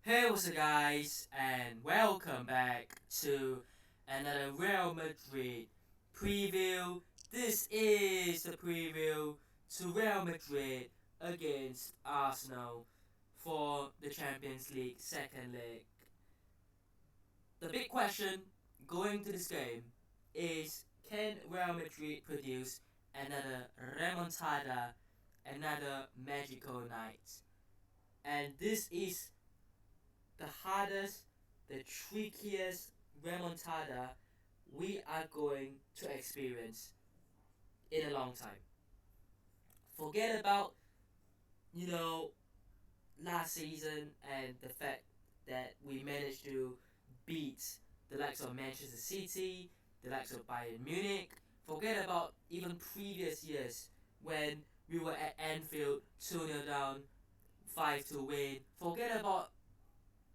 Hey, what's up, guys, and welcome back to another Real Madrid preview. This is the preview to Real Madrid against Arsenal for the Champions League second leg. The big question going to this game is, can Real Madrid produce another remontada, another magical night? And this is the hardest, the trickiest remontada we are going to experience in a long time. Forget about, you know, last season and the fact that we managed to beat the likes of Manchester City, the likes of Bayern Munich. Forget about even previous years when we were at Anfield 2-0 down, 5-2 win. Forget about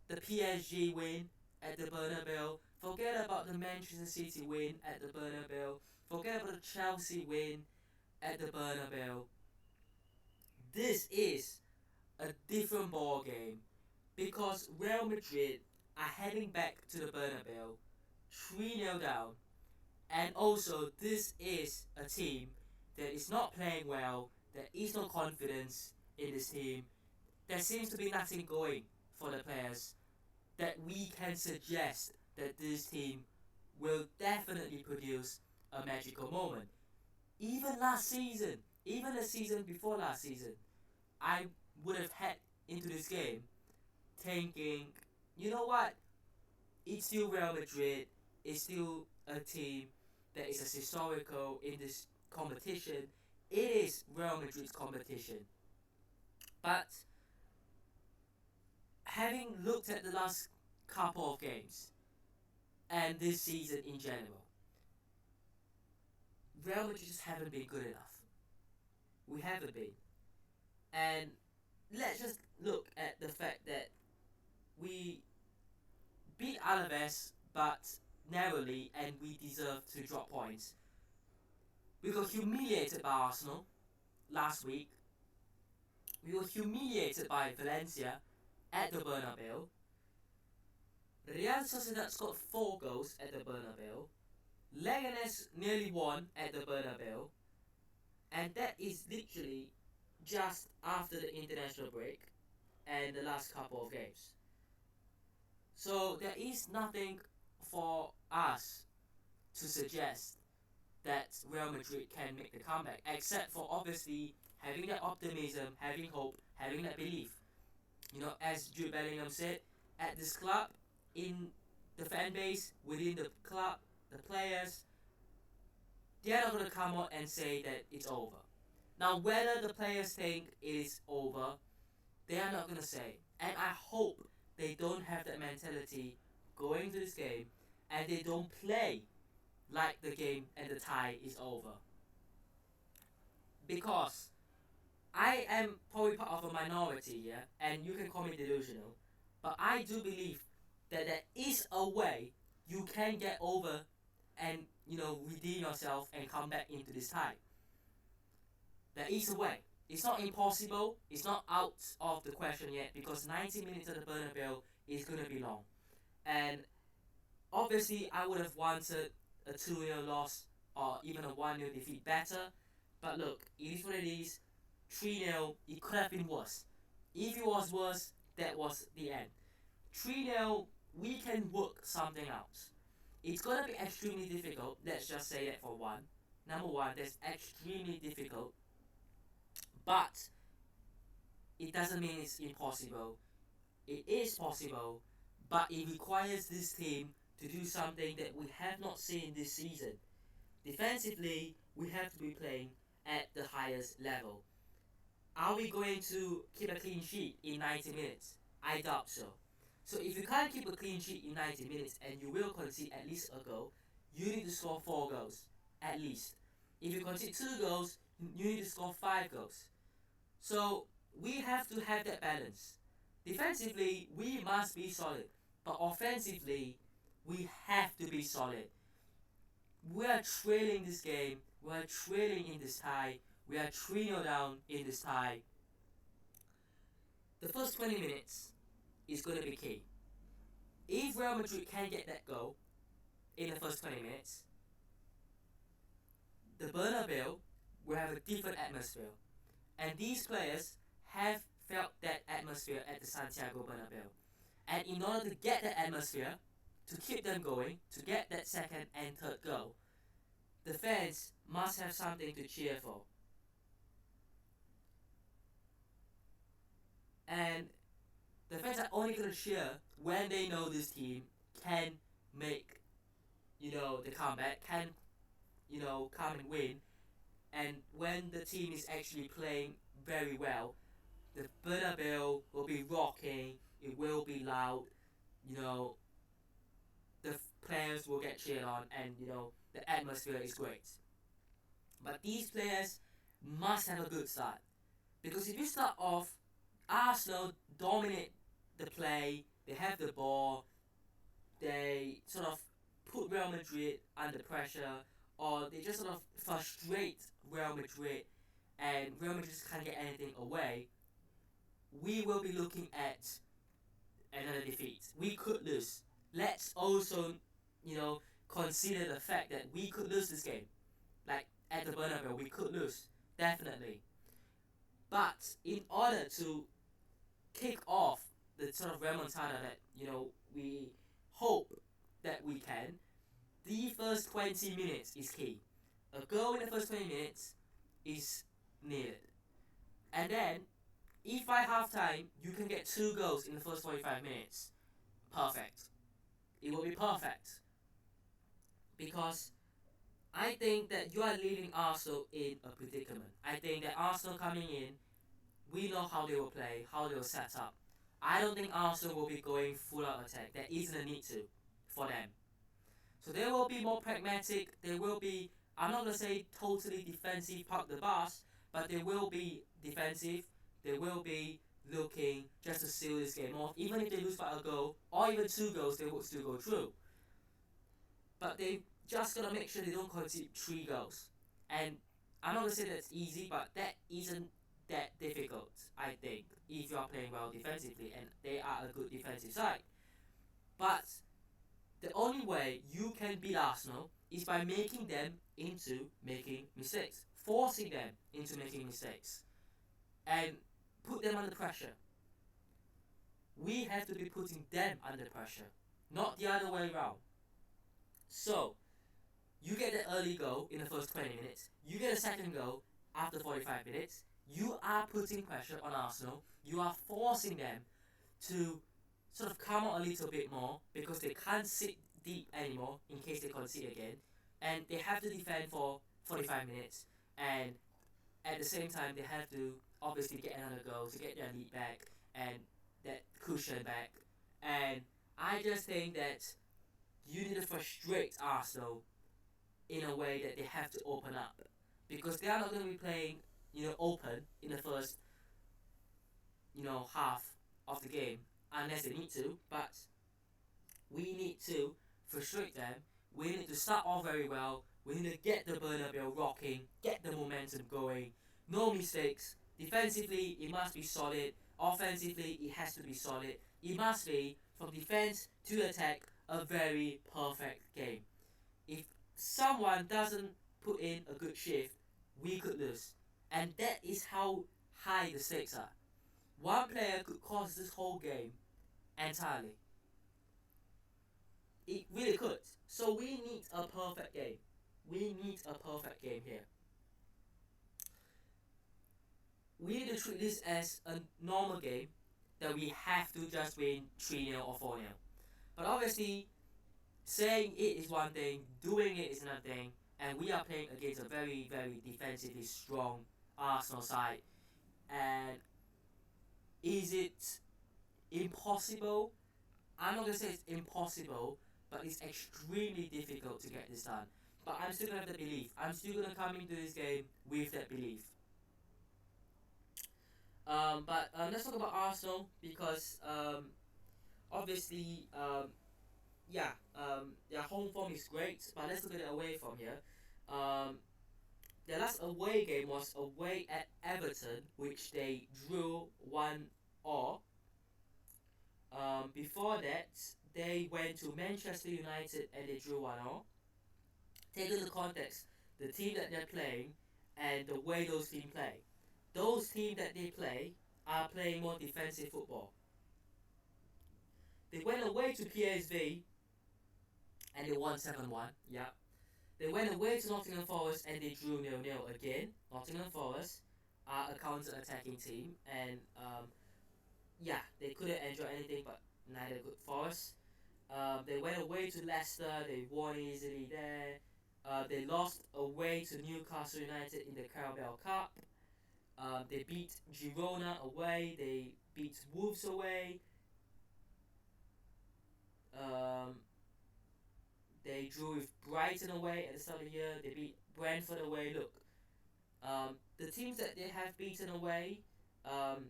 the PSG win at the Bernabeu. Forget about the Manchester City win at the Bernabeu. Forget about the Chelsea win at the Bernabeu. This is a different ball game because Real Madrid are heading back to the Bernabeu 3-0 down, and also this is a team that is not playing well. There is no confidence in this team. There seems to be nothing going for the players that we can suggest that this team will definitely produce a magical moment. Even last season, even the season before last season, I would have had into this game thinking, you know what, it's still Real Madrid, it's still a team that is as historical in this competition. It is Real Madrid's competition. But having looked at the last couple of games, and this season in general, Real Madrid just haven't been good enough. We haven't been. And let's just look at the fact that we beat Alaves, but narrowly, and we deserve to drop points. We got humiliated by Arsenal last week. We were humiliated by Valencia at the Bernabeu. Real Sociedad scored 4 goals at the Bernabeu. Leganes nearly won at the Bernabeu. And that is literally just after the international break and the last couple of games. So there is nothing for us to suggest that Real Madrid can make the comeback, except for obviously having that optimism, having hope, having that belief. As Jude Bellingham said, at this club, in the fan base, within the club, the players, they're not going to come out and say that it's over. Now, whether the players think it is over, they are not going to say. And I hope they don't have that mentality going to this game and they don't play like the game and the tie is over. Because I am probably part of a minority here, and you can call me delusional, but I do believe that there is a way you can get over and redeem yourself and come back into this tie. There is a way. It's not impossible. It's not out of the question yet because 90 minutes at the Bernabeu is going to be long. And obviously, I would have wanted a 2-0 loss or even a 1-0 defeat better. But look, it is what it is. 3-0, it could have been worse. If it was worse, that was the end. 3-0, we can work something out. It's going to be extremely difficult. Let's just say that for one. Number one, that's extremely difficult. But it doesn't mean it's impossible. It is possible, but it requires this team to do something that we have not seen this season. Defensively, we have to be playing at the highest level. Are we going to keep a clean sheet in 90 minutes? I doubt so. So if you can't keep a clean sheet in 90 minutes and you will concede at least a goal, you need to score 4 goals, at least. If you concede 2 goals, you need to score 5 goals. So we have to have that balance. Defensively, we must be solid, but offensively, we have to be solid. We are trailing this game, we are trailing in this tie, we are 3-0 down in this tie. The first 20 minutes, is going to be key. If Real Madrid can get that goal in the first 20 minutes, the Bernabeu will have a different atmosphere. And these players have felt that atmosphere at the Santiago Bernabeu. And in order to get that atmosphere, to keep them going, to get that second and third goal, the fans must have something to cheer for. And the fans are only going to cheer when they know this team can make, the comeback, can, come and win. And when the team is actually playing very well, the Bernabeu will be rocking, it will be loud, you know, the players will get cheered on, and, the atmosphere is great. But these players must have a good start. Because if you start off, Arsenal dominate the play, they have the ball, they sort of put Real Madrid under pressure, or they just sort of frustrate Real Madrid, and Real Madrid just can't get anything away, we will be looking at another defeat. We could lose. Let's also, consider the fact that we could lose this game. Like at the Bernabeu, we could lose, definitely. But in order to kick off the sort of remontada that we hope that we can, the first 20 minutes is key. A goal in the first 20 minutes is needed. And then, if by halftime you can get 2 goals in the first 45 minutes, perfect. It will be perfect. Because I think that you are leaving Arsenal in a predicament. I think that Arsenal coming in, we know how they will play, how they will set up. I don't think Arsenal will be going full out attack. There isn't a need to for them. So they will be more pragmatic. They will be, I'm not going to say totally defensive, park the bus, but they will be defensive. They will be looking just to seal this game off. Even if they lose by a goal or even 2 goals, they will still go through. But they just got to make sure they don't concede 3 goals. And I'm not going to say that's easy, but that isn't that difficult, I think, if you are playing well defensively, and they are a good defensive side. But the only way you can beat Arsenal is by making them into making mistakes, forcing them into making mistakes, and put them under pressure. We have to be putting them under pressure, not the other way around. So, you get the early goal in the first 20 minutes, you get a second goal after 45 minutes, you are putting pressure on Arsenal, you are forcing them to sort of come out a little bit more because they can't sit deep anymore in case they concede again, and they have to defend for 45 minutes, and at the same time they have to obviously get another goal to get their lead back and that cushion back. And I just think that you need to frustrate Arsenal in a way that they have to open up, because they are not going to be playing open in the first half of the game unless they need to. But we need to frustrate them. We need to start off very well. We need to get the Bernabeu rocking, get the momentum going. No mistakes. Defensively, it must be solid. Offensively, it has to be solid. It must be, from defense to attack, a very perfect game. If someone doesn't put in a good shift, we could lose. And that is how high the stakes are. One player could cost this whole game entirely. It really could. So we need a perfect game. We need a perfect game here. We need to treat this as a normal game that we have to just win 3-0 or 4-0. But obviously, saying it is one thing, doing it is another thing, and we are playing against a very, very defensively strong Arsenal side. And is it impossible? I'm not going to say it's impossible, but it's extremely difficult to get this done. But I'm still going to have the belief. I'm still going to come into this game with that belief. But let's talk about Arsenal, because obviously, their home form is great, but let's look at it away from here. Their last away game was away at Everton, which they drew 1-1. Before that, they went to Manchester United and they drew 1-0. Take into context the team that they're playing and the way those teams play. Those teams that they play are playing more defensive football. They went away to PSV and they won 7-1. Yeah. They went away to Nottingham Forest and they drew 0-0 again. Nottingham Forest are a counter-attacking team, and yeah, they couldn't enjoy anything, but neither could Forest. They went away to Leicester. They won easily there. They lost away to Newcastle United in the Carabao Cup. They beat Girona away. They beat Wolves away. Um, they drew with Brighton away at the start of the year. They beat Brentford away. Look, the teams that they have beaten away, um,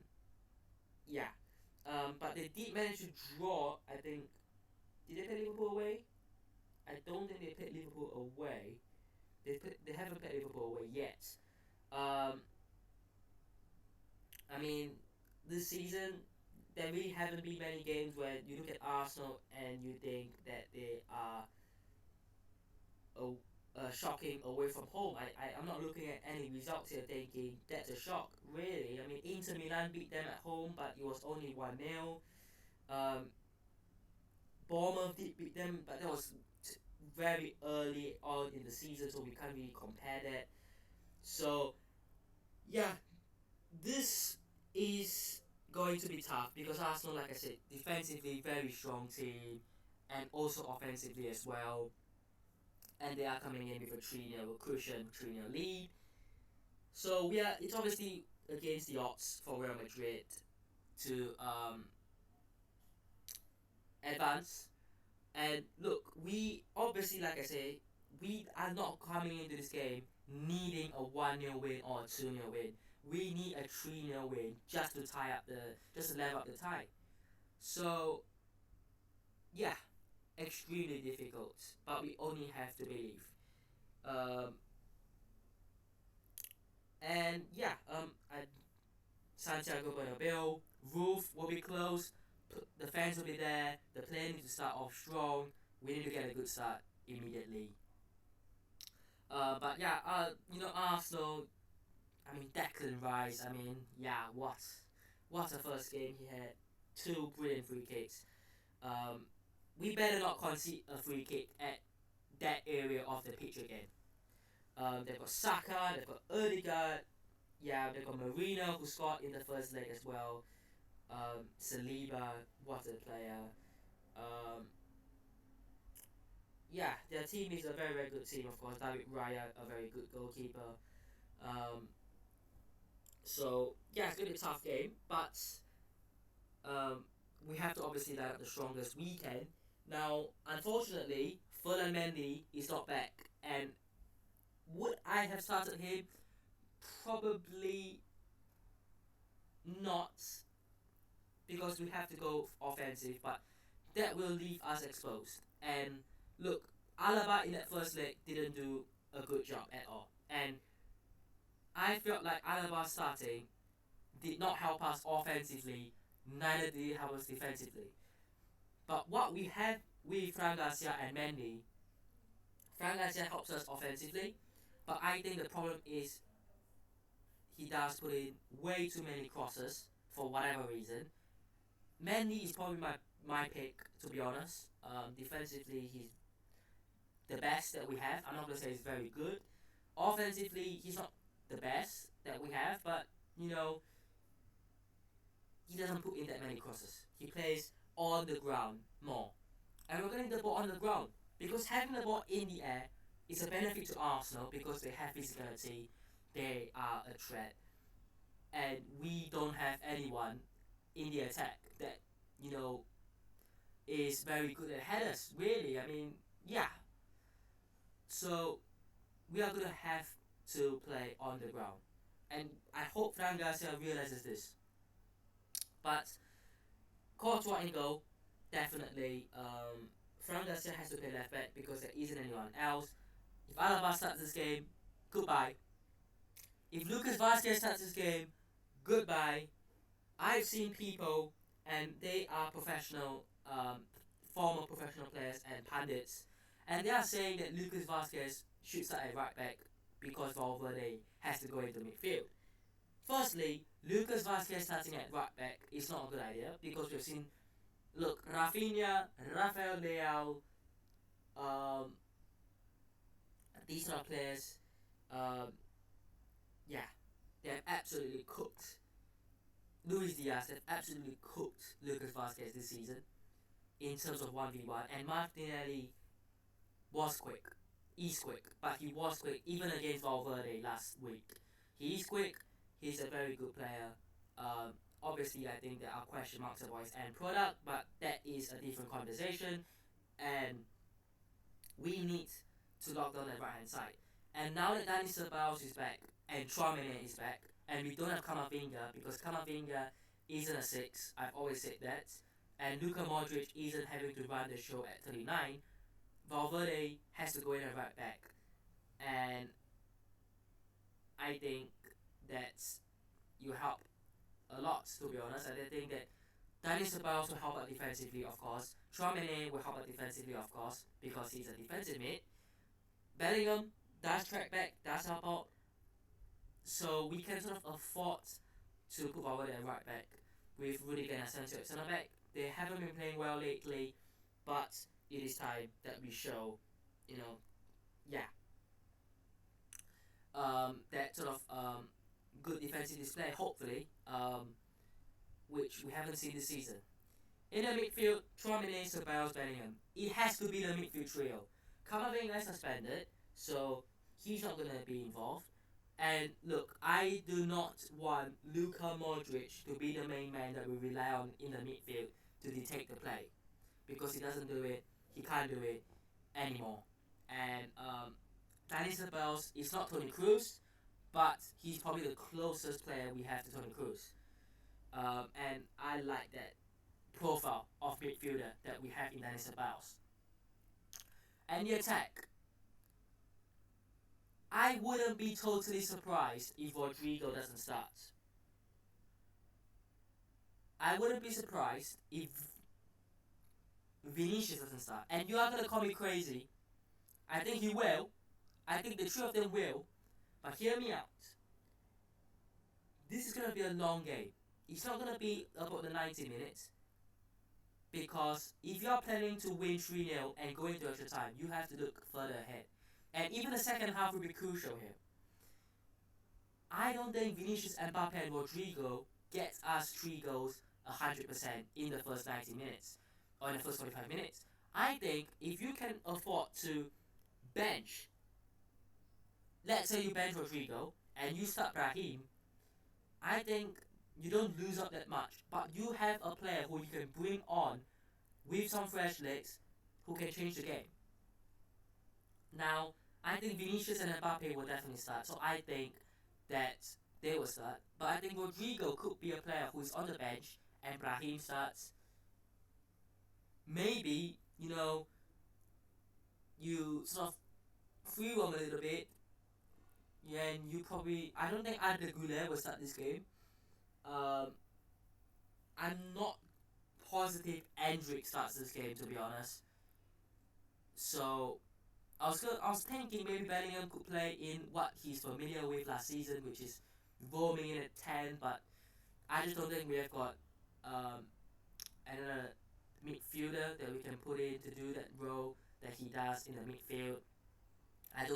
yeah. But they did manage to draw. I think. Did they play Liverpool away? I don't think they played Liverpool away. They haven't played Liverpool away yet. Um, I mean, this season there really haven't been many games where you look at Arsenal and you think that they are shocking away from home. I'm not looking at any results here thinking that's a shock, really. I mean, Inter Milan beat them at home, but it was only 1-0. Um, Bournemouth did beat them, but that was very early on in the season, so we can't really compare that. So, yeah, this is going to be tough because Arsenal, like I said, defensively very strong team, and also offensively as well. And they are coming in with a 3-0 cushion, 3-0 lead. So it's obviously against the odds for Real Madrid to advance. And look, we obviously, like I say, we are not coming into this game needing a 1-0 win or a 2-0 win. We need a 3-0 win just to just to level up the tie. So, yeah, extremely difficult, but we only have to believe. Um, and yeah, at Santiago Bernabeu, roof will be closed, the fans will be there, the play needs to start off strong, we need to get a good start immediately. But yeah, Arsenal, I mean, Declan Rice, I mean, yeah, what a first game he had. Two brilliant free kicks. Um, we better not concede a free kick at that area of the pitch again. They've got Saka, they've got Odegaard, yeah, they've got Marino who scored in the first leg as well. Saliba, what a player. Um, yeah, their team is a very, very good team, of course. David Raya, a very good goalkeeper. Um, so, yeah, it's going to be a tough game, but um, we have to obviously line up the strongest we can. Now, unfortunately, Ferland Mendy is not back, and would I have started him? Probably not, because we have to go offensive, but that will leave us exposed. And look, Alaba in that first leg didn't do a good job at all, and I felt like Alaba starting did not help us offensively, neither did it help us defensively. But what we have with Fran Garcia and Mendy, Fran Garcia helps us offensively, but I think the problem is he does put in way too many crosses for whatever reason. Mendy is probably my pick, to be honest. Defensively, he's the best that we have. I'm not gonna say he's very good. Offensively, he's not the best that we have, but you know, he doesn't put in that many crosses. He plays on the ground more. And we're getting the ball on the ground. Because having the ball in the air is a benefit to Arsenal because they have physicality, they are a threat. And we don't have anyone in the attack that, you know, is very good at headers, really. I mean, yeah. So we are going to have to play on the ground. And I hope Fran Garcia realizes this. But Courtois in goal, definitely. Fran Garcia has to play left back because there isn't anyone else. If Alaba starts this game, goodbye. If Lucas Vazquez starts this game, goodbye. I've seen people and they are professional, former professional players and pundits, and they are saying that Lucas Vazquez should start at right back because Valverde has to go into midfield. Firstly, Lucas Vazquez starting at right back is not a good idea because we've seen, look, Rafinha, Rafael Leao, um, these are players, um, yeah, they have absolutely cooked. Luis Diaz have absolutely cooked Lucas Vazquez this season in terms of 1v1, and Martinelli was quick. He's quick, but he was quick even against Valverde last week. He's quick, he's a very good player. Obviously, I think there are question marks about his end product, but that is a different conversation, and we need to lock down that right hand side. And now that Dani Ceballos is back, and Traoré is back, and we don't have Camavinga because Camavinga isn't a 6, I've always said that, and Luka Modric isn't having to run the show at 39, Valverde has to go in at right back. And I think that you help a lot, to be honest. And I think that Dani Ceballos will help out defensively, of course. Traoré will help out defensively, of course, because he's a defensive mid. Bellingham does track back, does help out. So we can sort of afford to put Valverde at right back with Rudiger and Asensio at centre back. They haven't been playing well lately, but it is time that we show, you know, yeah, that sort of good defensive display, hopefully, which we haven't seen this season. In the midfield, Traoré, Ceballos, Bellingham. It has to be the midfield trio. Camavinga is suspended, so he's not going to be involved. And look, I do not want Luka Modric to be the main man that we rely on in the midfield to dictate the play. Because he doesn't do it, he can't do it anymore. And Dani Ceballos is not Toni Kroos, but he's probably the closest player we have to Toni Kroos. And I like that profile of midfielder that we have in Dani Ceballos. And the attack. I wouldn't be totally surprised if Rodrigo doesn't start. I wouldn't be surprised if Vinicius doesn't start. And you are going to call me crazy. I think he will. I think the two of them will. But hear me out. This is going to be a long game. It's not going to be about the 90 minutes. Because if you are planning to win 3-0 and go into extra time, you have to look further ahead. And even the second half will be crucial here. I don't think Vinicius, Mbappe and Rodrigo gets us 3 goals 100% in the first 90 minutes or in the first 45 minutes. I think if you can afford to bench, let's say you bench Rodrigo and you start Brahim, I think you don't lose up that much. But you have a player who you can bring on with some fresh legs who can change the game. Now, I think Vinicius and Mbappe will definitely start. So I think that they will start. But I think Rodrigo could be a player who is on the bench and Brahim starts. Maybe, you sort of free roam a little bit. Yeah, and you probably... I don't think Arda Güler will start this game. I'm not positive Endrick starts this game, to be honest. So I was thinking maybe Bellingham could play in what he's familiar with last season, which is roaming in at 10, but I just don't think we have got another midfielder that we can put in to do that role that he does in the midfield. I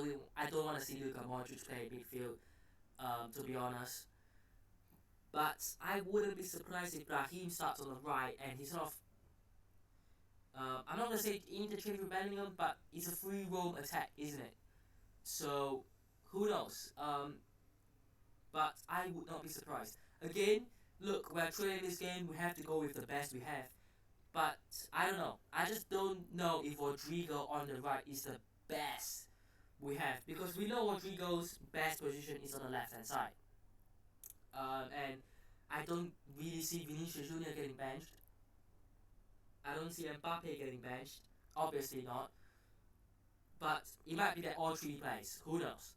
don't want to see Luka Modric play midfield, to be honest. But I wouldn't be surprised if Brahim starts on the right and he sort of... I'm not going to say interchange with Bellingham, but it's a free roam attack, isn't it? So, who knows? But I would not be surprised. Again, look, we're training this game, we have to go with the best we have. But, I don't know. I just don't know if Rodrigo on the right is the best we have. Because we know Rodrigo's best position is on the left-hand side. And I don't really see Vinicius Jr. getting benched. I don't see Mbappe getting benched. Obviously not. But it might be that all 3 plays. Who knows?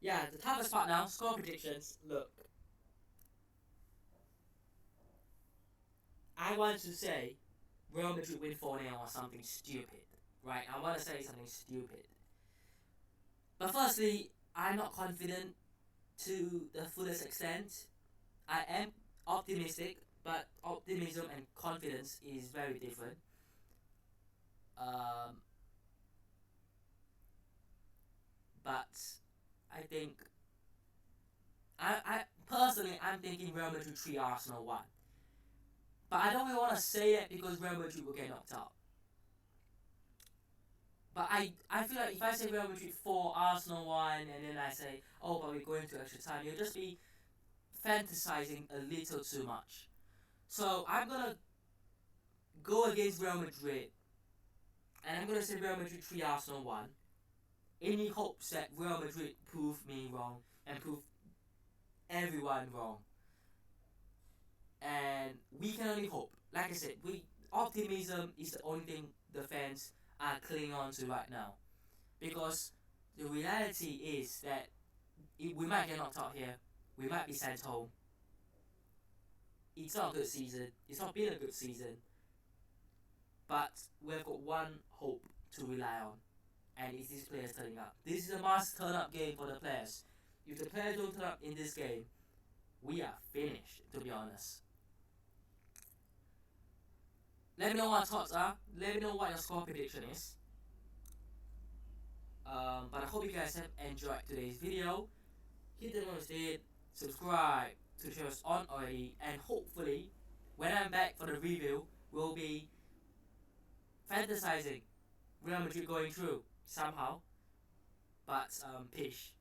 Yeah, the toughest part now, score predictions. Look. I want to say Real Madrid win 4-0 or something stupid, right? I want to say something stupid. But firstly, I'm not confident to the fullest extent. I am optimistic, but optimism and confidence is very different. Um, but I think I personally I'm thinking Real Madrid 3, Arsenal 1. But I don't really want to say that because Real Madrid will get knocked out. But I feel like if I say Real Madrid 4, Arsenal 1, and then I say, oh, but we're going to extra time, you'll just be fantasizing a little too much. So I'm going to go against Real Madrid, and I'm going to say Real Madrid 3, Arsenal 1, in the hopes that Real Madrid prove me wrong and prove everyone wrong. And we can only hope. Like I said, optimism is the only thing the fans are clinging on to right now. Because the reality is that we might get knocked out here. We might be sent home. It's not a good season. It's not been a good season. But we've got one hope to rely on. And it's these players turning up. This is a must turn up game for the players. If the players don't turn up in this game, we are finished, to be honest. Let me know what your thoughts are. Let me know what your score prediction is. But I hope you guys have enjoyed today's video. Hit the notification, subscribe to the channel on already, and hopefully, when I'm back for the review, we'll be fantasizing Real Madrid going through somehow. But peace.